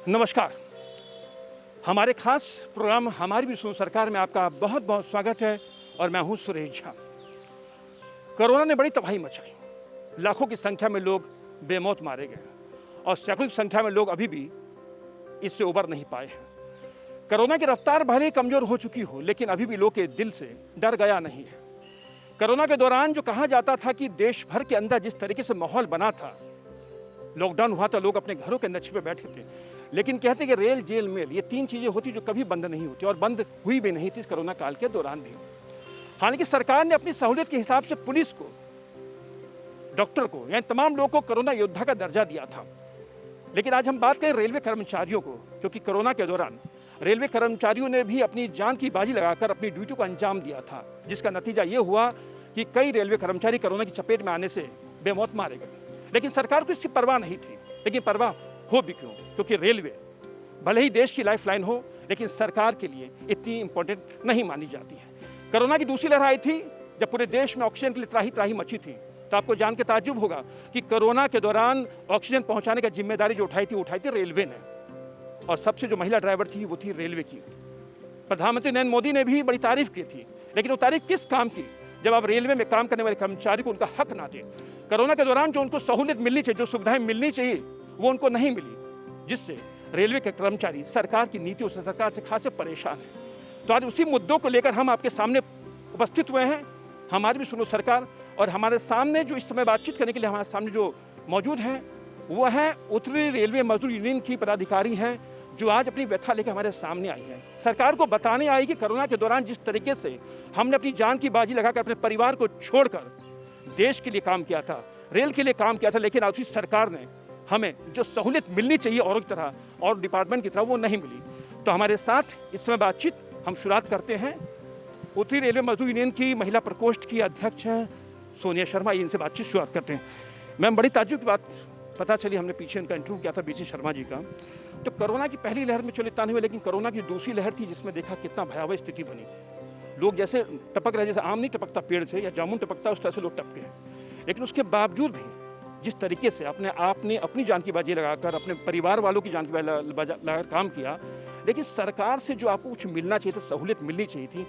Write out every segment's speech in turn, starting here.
नमस्कार। हमारे खास प्रोग्राम हमारी भी सुनो सरकार में आपका बहुत बहुत स्वागत है और मैं हूं सुरेश झा। कोरोना ने बड़ी तबाही मचाई, लाखों की संख्या में लोग बेमौत मारे गए और सैकड़ों की संख्या में लोग अभी भी इससे उबर नहीं पाए हैं। कोरोना की रफ्तार भले ही कमजोर हो चुकी हो, लेकिन अभी भी लोग के दिल से डर गया नहीं है। कोरोना के दौरान जो कहा जाता था कि देश भर के अंदर जिस तरीके से माहौल बना था, लॉकडाउन हुआ तो लोग अपने घरों के अंदर छिपे बैठे थे, लेकिन कहते कि रेल जेल मेल ये तीन चीजें होती जो कभी बंद नहीं होती और बंद हुई भी नहीं थी इस कोरोना काल के दौरान भी। हालांकि सरकार ने अपनी सहूलियत के हिसाब से पुलिस को, डॉक्टर को, यानी तमाम लोगों को कोरोना योद्धा का दर्जा दिया था। लेकिन आज हम बात करें रेलवे कर्मचारियों को, क्योंकि कोरोना के दौरान रेलवे कर्मचारियों ने भी अपनी जान की बाजी लगाकर अपनी ड्यूटी को अंजाम दिया था, जिसका नतीजा ये हुआ कि कई रेलवे कर्मचारी कोरोना की चपेट में आने से बेमौत मारे गए। लेकिन सरकार को इसकी परवाह नहीं थी। लेकिन परवाह हो भी क्यों, क्योंकि रेलवे भले ही देश की लाइफलाइन हो, लेकिन सरकार के लिए इतनी इंपॉर्टेंट नहीं मानी जाती है। कोरोना की दूसरी लहर आई थी जब पूरे देश में ऑक्सीजन के लिए त्राही त्राही मची थी, तो आपको जान के ताज्जुब होगा कि कोरोना के दौरान ऑक्सीजन पहुंचाने की जिम्मेदारी जो उठाई थी रेलवे ने, और सबसे जो महिला ड्राइवर थी वो थी रेलवे की। प्रधानमंत्री नरेंद्र मोदी ने भी बड़ी तारीफ की थी, लेकिन वो तारीफ किस काम की जब आप रेलवे में काम करने वाले कर्मचारी को उनका हक ना दें। कोरोना के दौरान जो उनको सहूलियत मिलनी चाहिए, जो सुविधाएं मिलनी चाहिए, वो उनको नहीं मिली, जिससे रेलवे के कर्मचारी सरकार की नीतियों से, सरकार से खासे परेशान हैं। तो आज उसी मुद्दों को लेकर हम आपके सामने उपस्थित हुए हैं। हमारी भी सुनो सरकार, और हमारे सामने जो इस समय बातचीत करने के लिए हमारे सामने जो मौजूद हैं वो है उत्तरी रेलवे मजदूर यूनियन की पदाधिकारी हैं, जो आज अपनी व्यथा लेकर हमारे सामने आई है। सरकार को बताने आई कि कोरोना के दौरान जिस तरीके से हमने अपनी जान की बाजी लगाकर अपने परिवार को छोड़कर देश के लिए काम किया था, रेल के लिए काम किया था, लेकिन आज उसी सरकार ने हमें जो सहूलियत मिलनी चाहिए औरों की तरह और डिपार्टमेंट की तरह वो नहीं मिली। तो हमारे साथ इस समय बातचीत हम शुरुआत करते हैं। उत्तरी रेलवे मजदूर यूनियन की महिला प्रकोष्ठ की अध्यक्ष हैं सोनिया शर्मा, इनसे बातचीत शुरुआत करते हैं। मैम, बड़ी ताज्जुब की बात पता चली, हमने पीछे उनका इंटरव्यू किया था बीसी शर्मा जी का। तो कोरोना की पहली लहर में चलो इतना नहीं हुआ, लेकिन कोरोना की दूसरी लहर थी जिसमें देखा कितना भयावह स्थिति बनी। लोग जैसे टपक रहे, जैसे आम नहीं टपकता पेड़ से या जामुन टपकता, उस तरह से लोग टपके हैं। लेकिन उसके बावजूद भी जिस तरीके से आपने अपनी जान की बाजी लगाकर अपने परिवार वालों की जान की बाजी लगाकर काम किया, लेकिन सरकार से जो आपको कुछ मिलना चाहिए था, सहूलियत मिलनी चाहिए थी,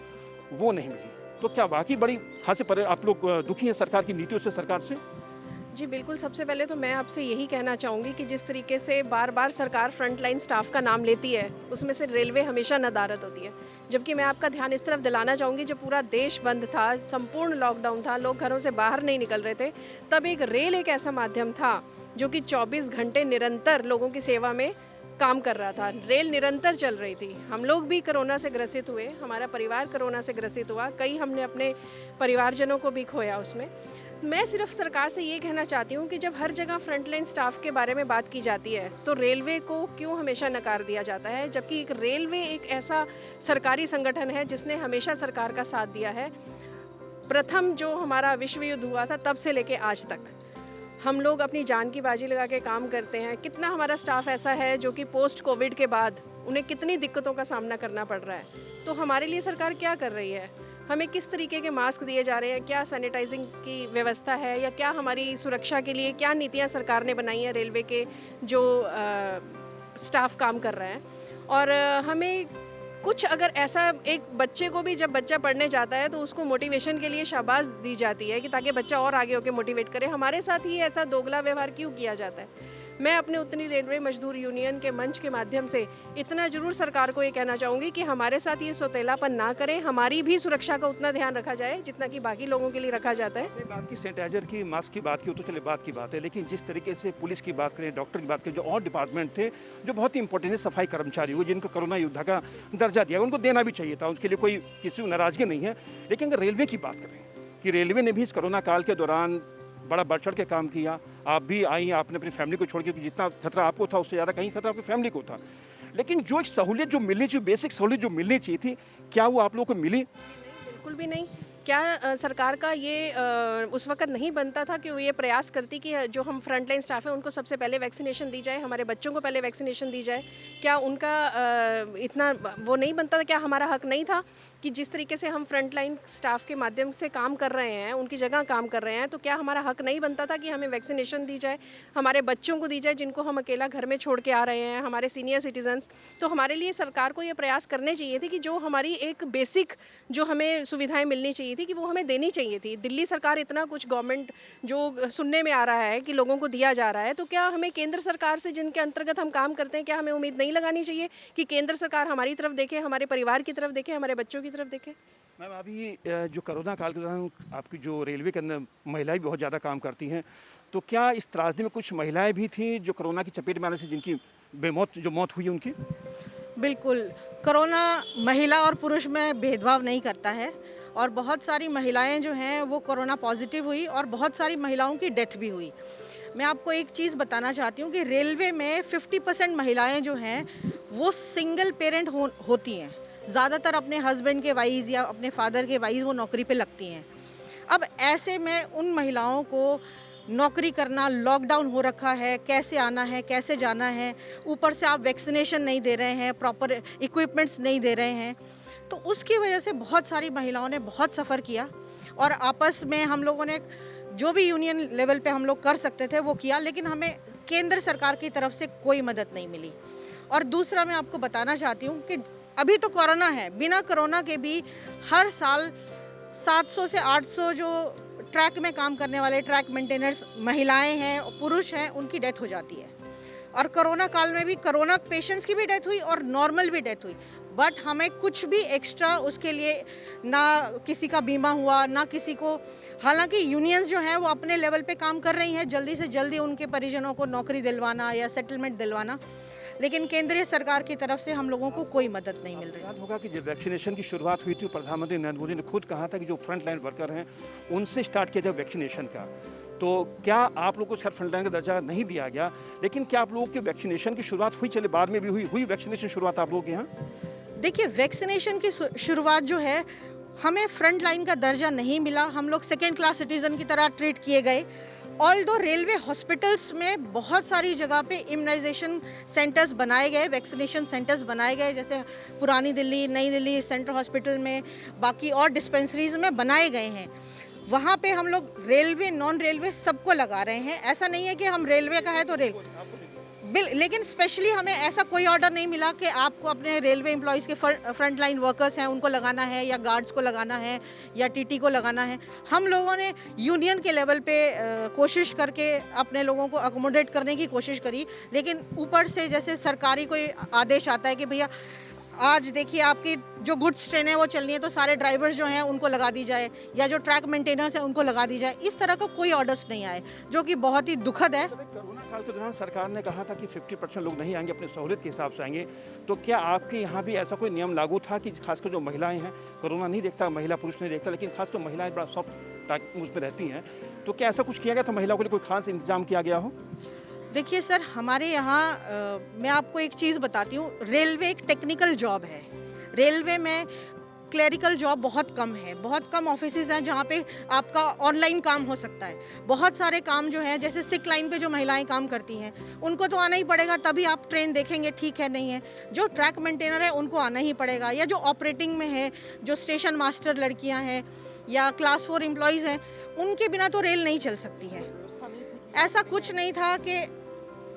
वो नहीं मिली। तो क्या वाकई बड़ी खासे आप लोग दुखी हैं सरकार की नीतियों से, सरकार से? जी बिल्कुल। सबसे पहले तो मैं आपसे यही कहना चाहूँगी कि जिस तरीके से बार बार सरकार फ्रंटलाइन स्टाफ का नाम लेती है, उसमें से रेलवे हमेशा नदारद होती है। जबकि मैं आपका ध्यान इस तरफ दिलाना चाहूँगी, जब पूरा देश बंद था, संपूर्ण लॉकडाउन था, लोग घरों से बाहर नहीं निकल रहे थे, तब एक रेल एक ऐसा माध्यम था जो कि 24 घंटे निरंतर लोगों की सेवा में काम कर रहा था। रेल निरंतर चल रही थी। हम लोग भी कोरोना से ग्रसित हुए, हमारा परिवार कोरोना से ग्रसित हुआ, कई हमने अपने परिवारजनों को भी खोया उसमें। मैं सिर्फ सरकार से ये कहना चाहती हूँ कि जब हर जगह फ्रंटलाइन स्टाफ के बारे में बात की जाती है, तो रेलवे को क्यों हमेशा नकार दिया जाता है, जबकि एक रेलवे एक ऐसा सरकारी संगठन है जिसने हमेशा सरकार का साथ दिया है। प्रथम जो हमारा विश्व युद्ध हुआ था तब से लेके आज तक हम लोग अपनी जान की बाजी लगा के काम करते हैं। कितना हमारा स्टाफ ऐसा है जो कि पोस्ट कोविड के बाद उन्हें कितनी दिक्कतों का सामना करना पड़ रहा है। तो हमारे लिए सरकार क्या कर रही है, हमें किस तरीके के मास्क दिए जा रहे हैं, क्या सैनिटाइजिंग की व्यवस्था है, या क्या हमारी सुरक्षा के लिए क्या नीतियां सरकार ने बनाई हैं रेलवे के जो स्टाफ काम कर रहे हैं। और हमें कुछ अगर ऐसा, एक बच्चे को भी जब बच्चा पढ़ने जाता है तो उसको मोटिवेशन के लिए शाबाश दी जाती है कि ताकि बच्चा और आगे होकर मोटिवेट करे, हमारे साथ ही ऐसा दोगला व्यवहार क्यों किया जाता है। मैं अपने उत्तरी रेलवे मजदूर यूनियन के मंच के माध्यम से इतना जरूर सरकार को ये कहना चाहूँगी कि हमारे साथ ये सौतेलापन ना करें, हमारी भी सुरक्षा का उतना ध्यान रखा जाए जितना कि बाकी लोगों के लिए रखा जाता है। बात की सैनिटाइजर की, मास्क की बात की, तो चले बात की बात है, लेकिन जिस तरीके से पुलिस की बात करें, डॉक्टर की बात करें, जो और डिपार्टमेंट थे जो बहुत ही इंपॉर्टेंट है, सफाई कर्मचारी हो जिनको कोरोना योद्धा का दर्जा दिया, उनको देना भी चाहिए था, उसके लिए कोई किसी को नाराजगी नहीं है। लेकिन अगर रेलवे की बात करें कि रेलवे ने भी इस कोरोना काल के दौरान बड़ा बढ़ चढ़ के काम किया। आप भी आई, आपने अपनी फैमिली को छोड़ के, जितना खतरा आपको था उससे ज़्यादा कहीं खतरा आपकी फैमिली को था। लेकिन जो एक सहूलियत जो मिलनी चाहिए, बेसिक सहूलियत जो मिलनी चाहिए थी, क्या वो आप लोगों को मिली? बिल्कुल भी नहीं। क्या सरकार का ये उस वक़्त नहीं बनता था कि वो ये प्रयास करती कि जो हम फ्रंटलाइन स्टाफ हैं उनको सबसे पहले वैक्सीनेशन दी जाए, हमारे बच्चों को पहले वैक्सीनेशन दी जाए? क्या उनका इतना वो नहीं बनता था? क्या हमारा हक नहीं था कि जिस तरीके से हम फ्रंटलाइन स्टाफ के माध्यम से काम कर रहे हैं, उनकी जगह काम कर रहे हैं, तो क्या हमारा हक नहीं बनता था कि हमें वैक्सीनेशन दी जाए, हमारे बच्चों को दी जाए जिनको हम अकेला घर में छोड़ के आ रहे हैं, हमारे सीनियर सिटीजन्स? तो हमारे लिए सरकार को ये प्रयास करने चाहिए थे कि जो हमारी एक बेसिक जो हमें सुविधाएं मिलनी चाहिए थी कि वो हमें देनी चाहिए थी। दिल्ली सरकार इतना कुछ गवर्नमेंट जो सुनने में आ रहा है कि लोगों को दिया जा रहा है, तो क्या हमें केंद्र सरकार से जिनके अंतर्गत हम काम करते हैं, क्या हमें उम्मीद नहीं लगानी चाहिए कि केंद्र सरकार हमारी तरफ देखे, हमारे परिवार की तरफ देखे, हमारे बच्चों की तरफ देखे? मैम, अभी जो कोरोना काल के दौरान आपकी जो रेलवे के अंदर महिलाएं बहुत ज़्यादा काम करती हैं, तो क्या इस त्रासदी में कुछ महिलाएं भी थीं जो कोरोना की चपेट में आने से जिनकी मौत हुई उनकी? बिल्कुल, कोरोना महिला और पुरुष में भेदभाव नहीं करता है और बहुत सारी महिलाएं जो हैं वो कोरोना पॉजिटिव हुई और बहुत सारी महिलाओं की डेथ भी हुई। मैं आपको एक चीज़ बताना चाहती हूँ कि रेलवे में 50% महिलाएं जो हैं वो सिंगल पेरेंट होती हैं। ज़्यादातर अपने हस्बैंड के वाइज या अपने फादर के वाइज वो नौकरी पे लगती हैं। अब ऐसे में उन महिलाओं को नौकरी करना, लॉकडाउन हो रखा है, कैसे आना है, कैसे जाना है, ऊपर से आप वैक्सीनेशन नहीं दे रहे हैं, प्रॉपर इक्विपमेंट्स नहीं दे रहे हैं, तो उसकी वजह से बहुत सारी महिलाओं ने बहुत सफ़र किया और आपस में हम लोगों ने जो भी यूनियन लेवल पे हम लोग कर सकते थे वो किया, लेकिन हमें केंद्र सरकार की तरफ से कोई मदद नहीं मिली। और दूसरा मैं आपको बताना चाहती हूँ कि अभी तो कोरोना है, बिना कोरोना के भी हर साल 700 से 800 जो ट्रैक में काम करने वाले ट्रैक मेंटेनर्स महिलाएं हैं, पुरुष हैं, उनकी डेथ हो जाती है। और कोरोना काल में भी कोरोना पेशेंट्स की भी डेथ हुई और नॉर्मल भी डेथ हुई, बट हमें कुछ भी एक्स्ट्रा उसके लिए ना किसी का बीमा हुआ ना किसी को। हालांकि यूनियंस जो हैं वो अपने लेवल पे काम कर रही हैं जल्दी से जल्दी उनके परिजनों को नौकरी दिलवाना या सेटलमेंट दिलवाना, लेकिन केंद्रीय सरकार की तरफ से हम लोगों को कोई मदद नहीं मिल रही। याद होगा कि जब वैक्सीनेशन की शुरुआत हुई थी, प्रधानमंत्री नरेंद्र मोदी ने खुद कहा था कि जो फ्रंट लाइन वर्कर हैं उनसे स्टार्ट किया जाए वैक्सीनेशन का। तो क्या आप लोगों को शायद फ्रंट लाइन का दर्जा नहीं दिया गया, लेकिन क्या आप लोगों की वैक्सीनेशन की शुरुआत हुई? चले बाद में भी हुई वैक्सीनेशन शुरुआत आप लोगों के यहाँ? देखिए, वैक्सीनेशन की शुरुआत जो है हमें फ्रंट लाइन का दर्जा नहीं मिला, हम लोग सेकेंड क्लास सिटीज़न की तरह ट्रीट किए गए। ऑल्दो रेलवे हॉस्पिटल्स में बहुत सारी जगह पे इम्यूनाइजेशन सेंटर्स बनाए गए, वैक्सीनेशन सेंटर्स बनाए गए, जैसे पुरानी दिल्ली, नई दिल्ली सेंट्रल हॉस्पिटल में, बाकी और डिस्पेंसरीज में बनाए गए हैं। वहाँ पे हम लोग रेलवे नॉन रेलवे सबको लगा रहे हैं। ऐसा नहीं है कि हम रेलवे का है तो लेकिन स्पेशली हमें ऐसा कोई ऑर्डर नहीं मिला कि आपको अपने रेलवे एम्प्लॉयज़ के फ्रंट लाइन वर्कर्स हैं उनको लगाना है या गार्ड्स को लगाना है या टीटी को लगाना है। हम लोगों ने यूनियन के लेवल पे कोशिश करके अपने लोगों को अकोमोडेट करने की कोशिश करी, लेकिन ऊपर से जैसे सरकारी कोई आदेश आता है कि भैया आज देखिए आपकी जो गुड्स ट्रेन है वो चलनी है तो सारे ड्राइवर्स जो हैं उनको लगा दी जाए, या जो ट्रैक मेंटेनेंस है उनको लगा दी जाए, इस तरह का कोई ऑर्डर्स नहीं आए, जो कि बहुत ही दुखद है। कोरोना काल के दौरान सरकार ने कहा था कि 50% लोग नहीं आएंगे, अपने सहूलियत के हिसाब से आएंगे, तो क्या आपके यहाँ भी ऐसा कोई नियम लागू था कि खासकर जो महिलाएं हैं, कोरोना नहीं देखता, महिला पुरुष नहीं देखता, लेकिन खासकर महिलाएं बड़ा सॉफ्ट मुझ पर रहती हैं, तो क्या ऐसा कुछ किया गया था महिलाओं के लिए, कोई खास इंतजाम किया गया हो? देखिए सर, हमारे यहाँ मैं आपको एक चीज़ बताती हूँ, रेलवे एक टेक्निकल जॉब है। रेलवे में क्लरिकल जॉब बहुत कम है, बहुत कम ऑफिसेज हैं जहाँ पे आपका ऑनलाइन काम हो सकता है। बहुत सारे काम जो हैं, जैसे सिक लाइन पे जो महिलाएं काम करती हैं उनको तो आना ही पड़ेगा, तभी आप ट्रेन देखेंगे ठीक है नहीं है। जो ट्रैक मेंटेनर है उनको आना ही पड़ेगा, या जो ऑपरेटिंग में है, जो स्टेशन मास्टर लड़कियाँ हैं या क्लास 4 एम्प्लॉयज़ हैं, उनके बिना तो रेल नहीं चल सकती है। ऐसा कुछ नहीं था कि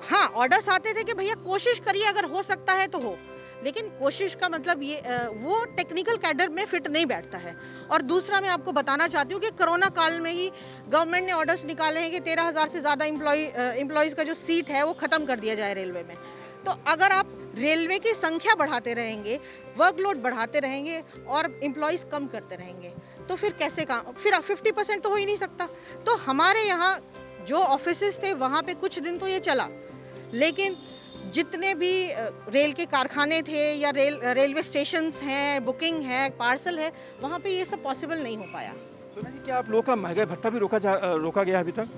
हाँ ऑर्डर्स आते थे कि भैया कोशिश करिए अगर हो सकता है तो हो, लेकिन कोशिश का मतलब ये वो टेक्निकल कैडर में फिट नहीं बैठता है। और दूसरा मैं आपको बताना चाहती हूँ कि कोरोना काल में ही गवर्नमेंट ने ऑर्डर्स निकाले हैं कि 13,000 से ज़्यादा एम्प्लॉयज़ का जो सीट है वो ख़त्म कर दिया जाए रेलवे में। तो अगर आप रेलवे की संख्या बढ़ाते रहेंगे, वर्कलोड बढ़ाते रहेंगे और एम्प्लॉयज़ कम करते रहेंगे, तो फिर कैसे काम, फिर 50% तो हो ही नहीं सकता। तो हमारे यहाँ जो ऑफिसेज थे वहाँ पे कुछ दिन तो ये चला, लेकिन जितने भी रेल के कारखाने थे या रेलवे स्टेशंस हैं, बुकिंग है, पार्सल है, वहाँ पे ये सब पॉसिबल नहीं हो पाया। तो जी, क्या आप लोगों का महंगाई भत्ता भी रोका गया अभी तक?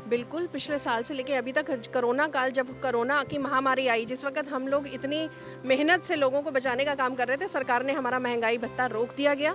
बिल्कुल, पिछले साल से लेके अभी तक कोरोना काल, जब कोरोना की महामारी आई, जिस वक्त हम लोग इतनी मेहनत से लोगों को बचाने का काम कर रहे थे, सरकार ने हमारा महंगाई भत्ता रोक दिया गया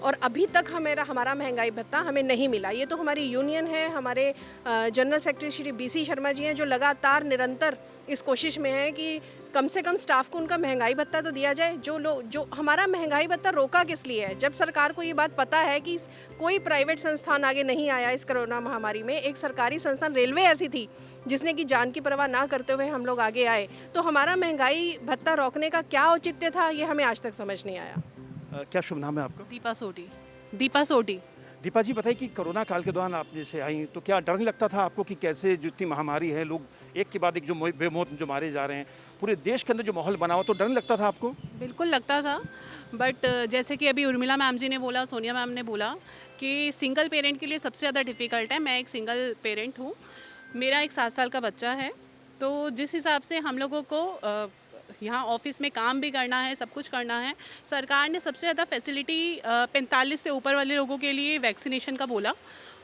और अभी तक हमारा महंगाई भत्ता हमें नहीं मिला। ये तो हमारी यूनियन है, हमारे general secretary Shri BC Sharma ji हैं, जो लगातार निरंतर इस कोशिश में हैं कि कम से कम स्टाफ को उनका महंगाई भत्ता तो दिया जाए। जो हमारा महंगाई भत्ता रोका किस लिए है? जब सरकार को ये बात पता है कि कोई प्राइवेट संस्थान आगे नहीं आया इस कोरोना महामारी में, एक सरकारी संस्थान रेलवे ऐसी थी जिसने कि जान की परवाह ना करते हुए हम लोग आगे आए, तो हमारा महंगाई भत्ता रोकने का क्या औचित्य था, ये हमें आज तक समझ नहीं आया। क्या शुभ नाम है आपका? दीपा सोटी। दीपा जी, बताइए कि कोरोना काल के दौरान आप जैसे आई तो क्या डर नहीं लगता था आपको कि कैसे जितनी महामारी है, लोग एक के बाद एक जो बेमौत जो मारे जा रहे हैं, पूरे देश के अंदर जो माहौल बना हुआ, तो डर नहीं लगता था आपको? बिल्कुल लगता था, बट जैसे कि अभी उर्मिला मैम जी ने बोला, सोनिया मैम ने बोला कि सिंगल पेरेंट के लिए सबसे ज़्यादा डिफ़िकल्ट है। मैं एक सिंगल पेरेंट हूँ, मेरा एक 7 साल का बच्चा है, तो जिस हिसाब से हम लोगों को यहाँ ऑफिस में काम भी करना है, सब कुछ करना है, सरकार ने सबसे ज़्यादा फैसिलिटी 45 से ऊपर वाले लोगों के लिए वैक्सीनेशन का बोला।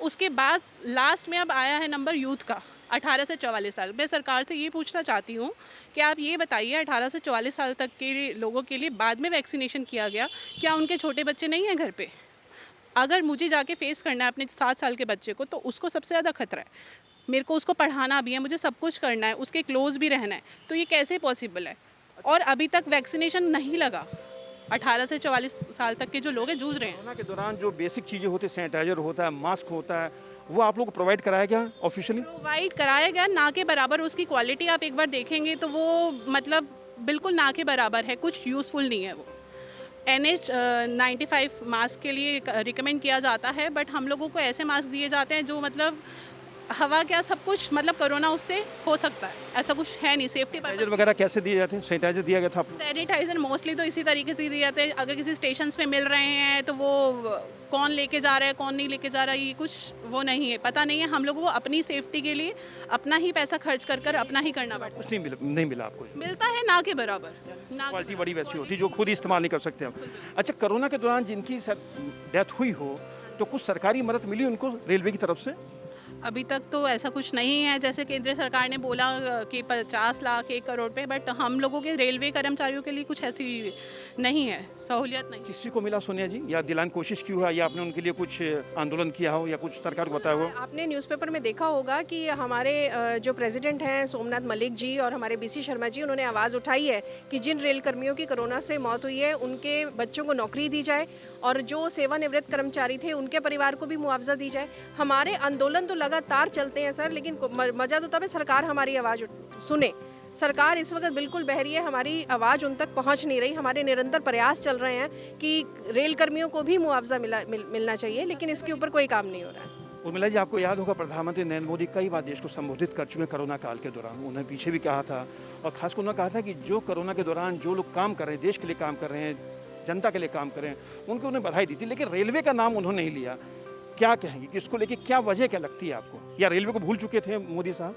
उसके बाद लास्ट में अब आया है नंबर यूथ का, 18 से 44 साल। मैं सरकार से ये पूछना चाहती हूँ कि आप ये बताइए, 18 से 44 साल तक के लोगों के लिए बाद में वैक्सीनेशन किया गया, क्या उनके छोटे बच्चे नहीं हैं घर पे? अगर मुझे जाके फेस करना है अपने 7 साल के बच्चे को, तो उसको सबसे ज़्यादा खतरा है। मेरे को उसको पढ़ाना भी है, मुझे सब कुछ करना है, उसके क्लोज भी रहना है, तो ये कैसे पॉसिबल है? और अभी तक वैक्सीनेशन नहीं लगा। 18 से 44 साल तक के जो लोग हैं जूझ रहे हैं। कोरोना के दौरान जो बेसिक चीज़ें होती हैं, सैनिटाइजर होता है, मास्क होता है, वो आप लोग को प्रोवाइड कराया गया ऑफिशियली? प्रोवाइड कराया गया, ना के बराबर। उसकी क्वालिटी आप एक बार देखेंगे तो वो मतलब बिल्कुल ना के बराबर है, कुछ यूज़फुल नहीं है वो। NH95 मास्क के लिए रिकमेंड किया जाता है, बट हम लोगों को ऐसे मास्क दिए जाते हैं जो मतलब हवा क्या सब कुछ, मतलब कोरोना उससे हो सकता है, ऐसा कुछ है नहीं। सेफ्टी सैनिटाइजर वगैरह कैसे दिए जाते हैं? सैनिटाइजर दिया गया था आप लोग? सैनिटाइजर मोस्टली तो इसी तरीके से दिए जाते हैं। अगर किसी स्टेशन पे मिल रहे हैं तो वो कौन लेके जा रहा है, कौन नहीं लेके जा रहा है, ये कुछ वो नहीं है, पता नहीं है। हम लोगों को अपनी सेफ्टी के लिए अपना ही पैसा खर्च कर कर अपना ही करना पड़ता है। कुछ नहीं मिला आपको? मिलता है ना के बराबर, ना के क्वालिटी बड़ी वैसी होती है जो खुद ही इस्तेमाल नहीं कर सकते हम। अच्छा, कोरोना के दौरान जिनकी डेथ हुई हो, तो कुछ सरकारी मदद मिली उनको रेलवे की तरफ से? अभी तक तो ऐसा कुछ नहीं है। जैसे केंद्र सरकार ने बोला कि 50 लाख 1 करोड़ पे, बट हम लोगों के रेलवे कर्मचारियों के लिए कुछ ऐसी नहीं है, सहूलियत नहीं। किसी को मिला सोनिया जी, या दिलाने कोशिश की हुआ, या आपने उनके लिए कुछ आंदोलन किया हो, या कुछ सरकार को बताया हो? आपने न्यूज़पेपर में देखा होगा कि हमारे जो प्रेसिडेंट हैं सोमनाथ मलिक जी और हमारे BC शर्मा जी, उन्होंने आवाज़ उठाई है कि जिन रेल कर्मियों की कोरोना से मौत हुई है उनके बच्चों को नौकरी दी जाए, और जो सेवानिवृत्त कर्मचारी थे उनके परिवार को भी मुआवजा दी जाए। हमारे आंदोलन तो लगातार चलते हैं सर, लेकिन मजा तो तब है सरकार हमारी आवाज़ सुने। सरकार इस वक्त बिल्कुल बहरी है, हमारी आवाज़ उन तक पहुंच नहीं रही। हमारे निरंतर प्रयास चल रहे हैं कि रेल कर्मियों को भी मुआवजा मिलना चाहिए, लेकिन इसके ऊपर कोई काम नहीं हो रहा है। उर्मिला जी, आपको याद होगा प्रधानमंत्री नरेंद्र मोदी कई बार देश को संबोधित कर चुके हैं कोरोना काल के दौरान। उन्होंने पीछे भी कहा था, और खासकर उन्होंने कहा था कि जो कोरोना के दौरान जो लोग काम कर रहे हैं, देश के लिए काम कर रहे हैं, जनता के लिए काम कर रहे हैं, उनको उन्हें बधाई दी थी। लेकिन रेलवे का नाम उन्होंने नहीं लिया। क्या कहेंगे कि इसको लेके क्या वजह क्या लगती है आपको, या रेलवे को भूल चुके थे मोदी साहब?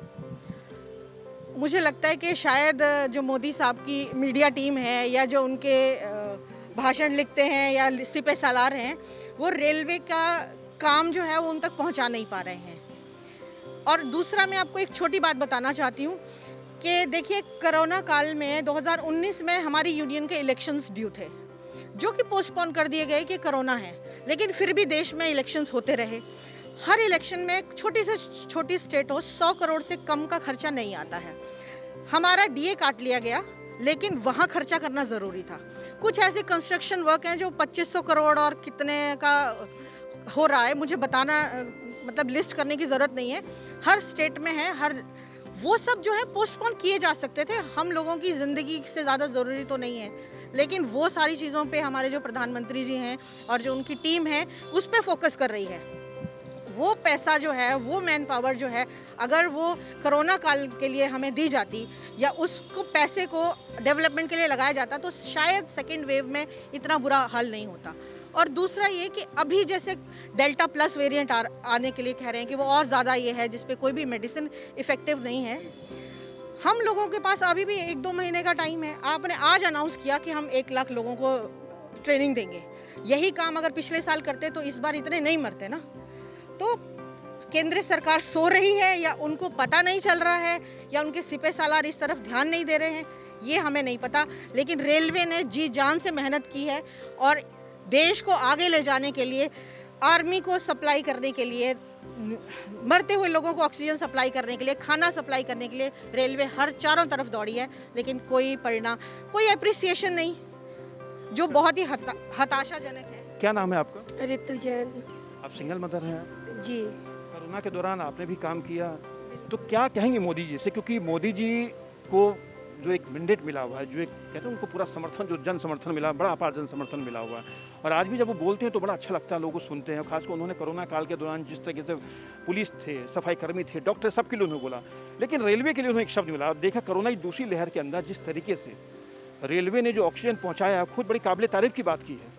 मुझे लगता है कि शायद जो मोदी साहब की मीडिया टीम है, या जो उनके भाषण लिखते हैं या सिपह सालार हैं, वो रेलवे का काम जो है वो उन तक पहुंचा नहीं पा रहे हैं। और दूसरा, मैं आपको एक छोटी बात बताना चाहती हूँ कि देखिए, कोरोना काल में 2019 में हमारी यूनियन के इलेक्शंस ड्यू थे, जो कि पोस्टपोन कर दिए गए कि कोरोना है, लेकिन फिर भी देश में इलेक्शंस होते रहे। हर इलेक्शन में छोटी से छोटी स्टेट हो, 100 करोड़ से कम का खर्चा नहीं आता है। हमारा DA काट लिया गया, लेकिन वहाँ खर्चा करना ज़रूरी था। कुछ ऐसे कंस्ट्रक्शन वर्क हैं जो 2500 करोड़ और कितने का हो रहा है, मुझे बताना मतलब लिस्ट करने की ज़रूरत नहीं है, हर स्टेट में है। वो सब जो है पोस्टपोन किए जा सकते थे, हम लोगों की ज़िंदगी से ज़्यादा ज़रूरी तो नहीं है। लेकिन वो सारी चीज़ों पे हमारे जो प्रधानमंत्री जी हैं और जो उनकी टीम है, उस पे फोकस कर रही है। वो पैसा जो है, वो मैन पावर जो है, अगर वो कोरोना काल के लिए हमें दी जाती, या उसको पैसे को डेवलपमेंट के लिए लगाया जाता, तो शायद सेकेंड वेव में इतना बुरा हाल नहीं होता। और दूसरा ये कि अभी जैसे डेल्टा प्लस वेरिएंट आने के लिए कह रहे हैं कि वो और ज़्यादा ये है, जिस पे कोई भी मेडिसिन इफ़ेक्टिव नहीं है। हम लोगों के पास अभी भी 1-2 महीने का टाइम है। आपने आज अनाउंस किया कि हम 1 लाख लोगों को ट्रेनिंग देंगे। यही काम अगर पिछले साल करते तो इस बार इतने नहीं मरते ना। तो केंद्र सरकार सो रही है, या उनको पता नहीं चल रहा है, या उनके सिपह सालार इस तरफ ध्यान नहीं दे रहे हैं, ये हमें नहीं पता। लेकिन रेलवे ने जी जान से मेहनत की है, और देश को आगे ले जाने के लिए, आर्मी को सप्लाई करने के लिए, मरते हुए लोगों को ऑक्सीजन सप्लाई करने के लिए, खाना सप्लाई करने के लिए रेलवे हर चारों तरफ दौड़ी है, लेकिन कोई परिणाम, कोई अप्रिसिएशन नहीं, जो बहुत ही हताशाजनक है। क्या नाम है आपका? ऋतु जैन। आप सिंगल मदर हैं। जी। कोरोना के दौरान आपने भी काम किया, तो क्या कहेंगे मोदी जी से? क्योंकि मोदी जी को जो एक मैंडेट मिला हुआ है, जो एक कहते हैं उनको पूरा समर्थन, जो जन समर्थन मिला, बड़ा अपार जन समर्थन मिला हुआ है, और आज भी जब वो बोलते हैं तो बड़ा अच्छा लगता है, लोगों को सुनते हैं। खासकर उन्होंने कोरोना काल के दौरान जिस तरीके से पुलिस थे, सफाई कर्मी थे, डॉक्टर, सबके लिए उन्होंने बोला, लेकिन रेलवे के लिए उन्होंने एक शब्द मिला। देखा कोरोना की दूसरी लहर के अंदर जिस तरीके से रेलवे ने जो ऑक्सीजन पहुँचाया, खुद बड़ी काबिल तारीफ की बात की है,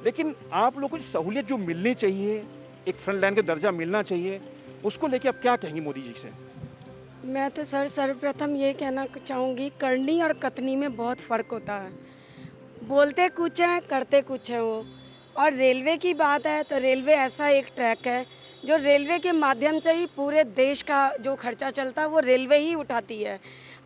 लेकिन आप लोगों को सहूलियत जो मिलनी चाहिए, एक फ्रंट लाइन का दर्जा मिलना चाहिए, उसको लेके आप क्या कहेंगे मोदी जी से? मैं तो सर सर्वप्रथम ये कहना चाहूँगी, करनी और कथनी में बहुत फ़र्क होता है। बोलते कुछ हैं, करते कुछ हैं वो। और रेलवे की बात है तो रेलवे ऐसा एक ट्रैक है जो रेलवे के माध्यम से ही पूरे देश का जो खर्चा चलता है वो रेलवे ही उठाती है।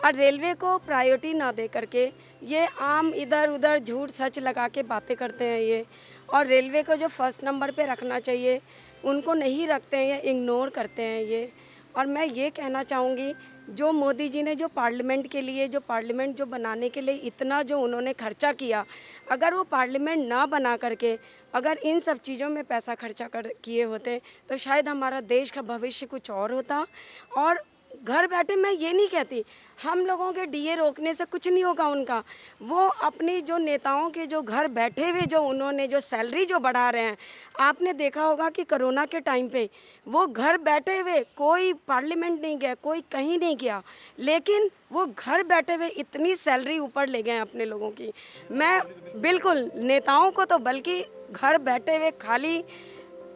और रेलवे को प्रायोरिटी ना दे करके ये आम इधर उधर झूठ सच लगा के बातें करते हैं ये, और रेलवे को जो फर्स्ट नंबर पे रखना चाहिए उनको नहीं रखते हैं, ये इग्नोर करते हैं ये। और मैं ये कहना चाहूँगी, जो मोदी जी ने जो पार्लियामेंट के लिए, जो पार्लियामेंट जो बनाने के लिए इतना जो उन्होंने खर्चा किया, अगर वो पार्लियामेंट ना बना करके अगर इन सब चीज़ों में पैसा खर्चा किए होते तो शायद हमारा देश का भविष्य कुछ और होता। और घर बैठे, मैं ये नहीं कहती हम लोगों के डीए रोकने से कुछ नहीं होगा उनका, वो अपनी जो नेताओं के जो घर बैठे हुए जो उन्होंने जो सैलरी जो बढ़ा रहे हैं, आपने देखा होगा कि कोरोना के टाइम पे वो घर बैठे हुए, कोई पार्लियामेंट नहीं गया, कोई कहीं नहीं गया, लेकिन वो घर बैठे हुए इतनी सैलरी ऊपर ले गए अपने लोगों की। मैं बिल्कुल नेताओं को तो बल्कि घर बैठे हुए खाली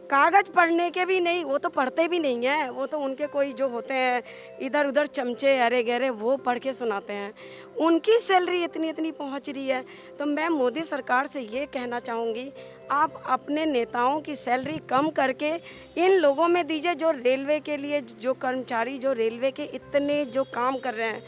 कागज़ पढ़ने के भी नहीं, वो तो पढ़ते भी नहीं हैं, वो तो उनके कोई जो होते हैं इधर उधर चमचे अरे गहरे वो पढ़ के सुनाते हैं, उनकी सैलरी इतनी इतनी पहुंच रही है। तो मैं मोदी सरकार से ये कहना चाहूँगी, आप अपने नेताओं की सैलरी कम करके इन लोगों में दीजिए जो रेलवे के लिए, जो कर्मचारी जो रेलवे के इतने जो काम कर रहे हैं,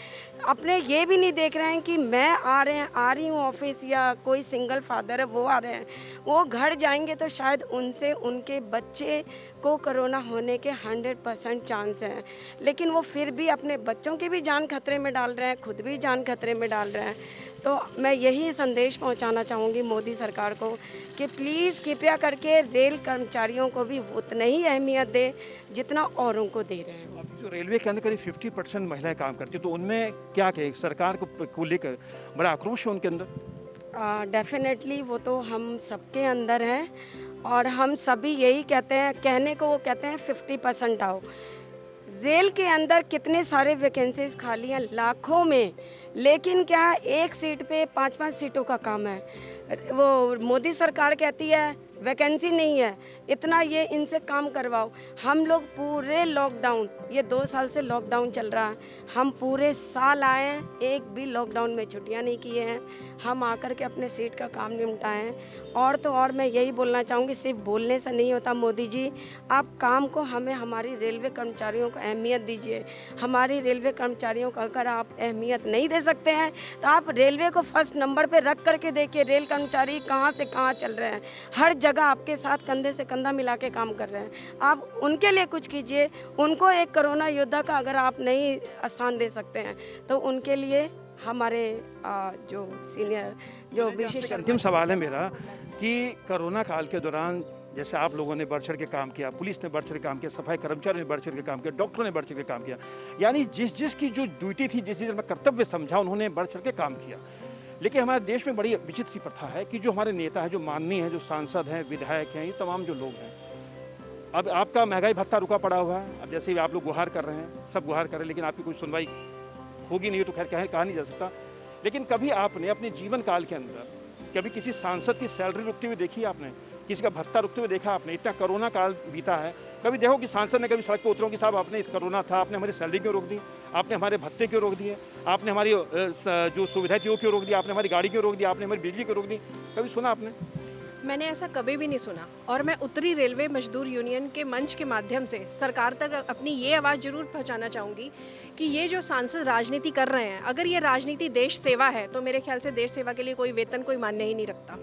अपने ये भी नहीं देख रहे हैं कि मैं आ रही हूँ ऑफिस, या कोई सिंगल फादर है वो आ रहे हैं, वो घर जाएंगे तो शायद उनसे उनके बच्चे को कोरोना होने के 100% चांस हैं, लेकिन वो फिर भी अपने बच्चों की भी जान खतरे में डाल रहे हैं, खुद भी जान खतरे में डाल रहे हैं। तो मैं यही संदेश पहुंचाना चाहूँगी मोदी सरकार को कि प्लीज़ कृपया करके रेल कर्मचारियों को भी उतना ही अहमियत दे जितना औरों को दे रहे हैं। जो रेलवे के अंदर करीब 50% महिलाएं काम करती हैं, तो उनमें क्या कहे, सरकार को लेकर बड़ा आक्रोश है उनके अंदर? डेफिनेटली वो तो हम सबके अंदर हैं, और हम सभी यही कहते हैं, कहने को वो कहते हैं 50% आओ। रेल के अंदर कितने सारे वैकेंसीज खाली हैं, लाखों में, लेकिन क्या एक सीट पे 5-5 सीटों का काम है। वो मोदी सरकार कहती है वैकेंसी नहीं है, इतना ये इनसे काम करवाओ। हम लोग पूरे लॉकडाउन, ये 2 साल से लॉकडाउन चल रहा है, हम पूरे साल आए हैं, एक भी लॉकडाउन में छुट्टियां नहीं किए हैं, हम आकर के अपने सीट का काम निपटाए हैं। और तो और मैं यही बोलना चाहूँगी, सिर्फ बोलने से नहीं होता मोदी जी, आप काम को, हमें हमारी रेलवे कर्मचारियों को अहमियत दीजिए। हमारी रेलवे कर्मचारियों को अगर आप अहमियत नहीं दे सकते हैं तो आप रेलवे को फर्स्ट नंबर पे रख करके देखिए, रेल कर्मचारी कहाँ से कहाँ चल रहे हैं, हर जगह आपके साथ कंधे से कंधा मिला के काम कर रहे हैं। आप उनके लिए कुछ कीजिए। उनको एक कोरोना योद्धा का अगर आप नहीं स्थान दे सकते हैं तो उनके लिए हमारे जो सीनियर जो विशेष अंतिम सवाल है मेरा कि कोरोना काल के दौरान जैसे आप लोगों ने बढ़ चढ़ के काम किया, पुलिस ने बढ़ चढ़ के काम किया, सफाई कर्मचारियों ने बढ़ चढ़ के काम किया, डॉक्टरों ने बढ़ चढ़ के काम किया, यानी जिस की जो ड्यूटी थी, जिस में कर्तव्य समझा, उन्होंने बढ़ चढ़ के काम किया। लेकिन हमारे देश में बड़ी विचित्र सी प्रथा है कि जो हमारे नेता हैं, जो माननीय हैं, जो सांसद हैं, विधायक हैं, ये तमाम जो लोग हैं, अब आपका महंगाई भत्ता रुका पड़ा हुआ है। अब जैसे आप लोग गुहार कर रहे हैं, सब गुहार कर रहे हैं, लेकिन आपकी कोई सुनवाई होगी नहीं, तो खैर कहा नहीं जा सकता। लेकिन कभी आपने अपने जीवन काल के अंदर कभी किसी सांसद की सैलरी रुकती हुई देखी आपने, किसी का भत्ता रुकते हुए देखा आपने? इतना कोरोना काल बीता है, कभी देखो कि सांसद ने कभी सड़क पर उतरो कि साहब आपने इस कोरोना था, आपने हमारी सैलरी क्यों रोक दी, आपने हमारे भत्ते क्यों रोक दिए, आपने हमारी जो सुविधाएं थी वो क्यों रोक दी, आपने हमारी गाड़ी क्यों रोक दी, आपने हमारी बिजली क्यों रोक दी? कभी सुना आपने? मैंने ऐसा कभी भी नहीं सुना। और मैं उत्तरी रेलवे मजदूर यूनियन के मंच के माध्यम से सरकार तक अपनी ये आवाज़ ज़रूर पहुंचाना चाहूँगी कि ये जो सांसद राजनीति कर रहे हैं, अगर ये राजनीति देश सेवा है तो मेरे ख्याल से देश सेवा के लिए कोई वेतन कोई मान्य ही नहीं रखता।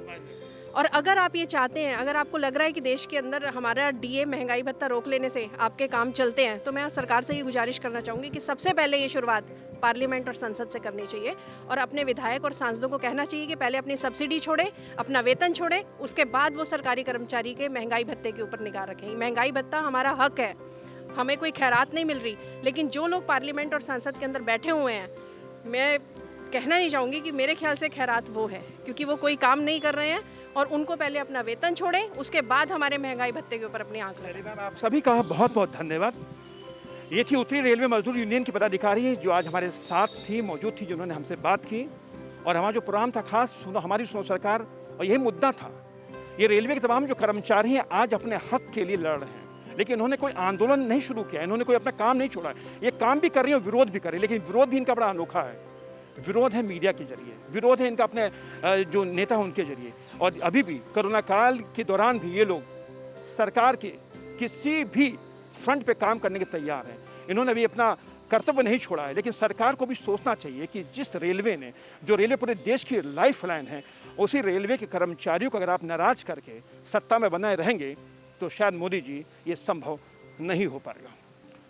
और अगर आप ये चाहते हैं, अगर आपको लग रहा है कि देश के अंदर हमारा डीए महंगाई भत्ता रोक लेने से आपके काम चलते हैं, तो मैं सरकार से ये गुजारिश करना चाहूँगी कि सबसे पहले ये शुरुआत पार्लियामेंट और संसद से करनी चाहिए और अपने विधायक और सांसदों को कहना चाहिए कि पहले अपनी सब्सिडी छोड़े, अपना वेतन छोड़े, उसके बाद वो सरकारी कर्मचारी के महंगाई भत्ते के ऊपर निगाह रखें। महंगाई भत्ता हमारा हक है, हमें कोई खैरात नहीं मिल रही, लेकिन जो लोग पार्लियामेंट और संसद के अंदर बैठे हुए हैं, मैं कहना नहीं चाहूँगी कि मेरे ख्याल से खैरात वो है, क्योंकि वो कोई काम नहीं कर रहे हैं और उनको पहले अपना वेतन छोड़े, उसके बाद हमारे महंगाई भत्ते के ऊपर अपनी आंख लगाएं। मैम, आप सभी का बहुत बहुत धन्यवाद। ये थी उत्तरी रेलवे मजदूर यूनियन की पदाधिकारी जो आज हमारे साथ थी, मौजूद थी, जिन्होंने हमसे बात की। और हमारा जो प्रोग्राम था खास सुनो हमारी सुनो सरकार, और यही मुद्दा था। ये रेलवे के तमाम जो कर्मचारी हैं आज अपने हक के लिए लड़ रहे हैं, लेकिन इन्होंने कोई आंदोलन नहीं शुरू किया, इन्होंने कोई अपना काम नहीं छोड़ा। ये काम भी कर रही है, विरोध भी कर रही है, लेकिन विरोध भी इनका बड़ा अनोखा है। विरोध है मीडिया के जरिए, विरोध है इनका अपने जो नेता हैं उनके जरिए। और अभी भी कोरोना काल के दौरान भी ये लोग सरकार के किसी भी फ्रंट पे काम करने के तैयार हैं। इन्होंने अभी अपना कर्तव्य नहीं छोड़ा है, लेकिन सरकार को भी सोचना चाहिए कि जिस रेलवे ने, जो रेलवे पूरे देश की लाइफ लाइन है, उसी रेलवे के कर्मचारियों को अगर आप नाराज करके सत्ता में बनाए रहेंगे तो शायद मोदी जी ये संभव नहीं हो पाएगा।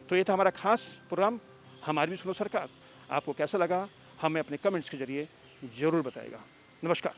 तो ये था हमारा खास प्रोग्राम हमारी भी सुनो सरकार। आपको कैसा लगा हमें अपने कमेंट्स के जरिए ज़रूर बताइएगा। नमस्कार।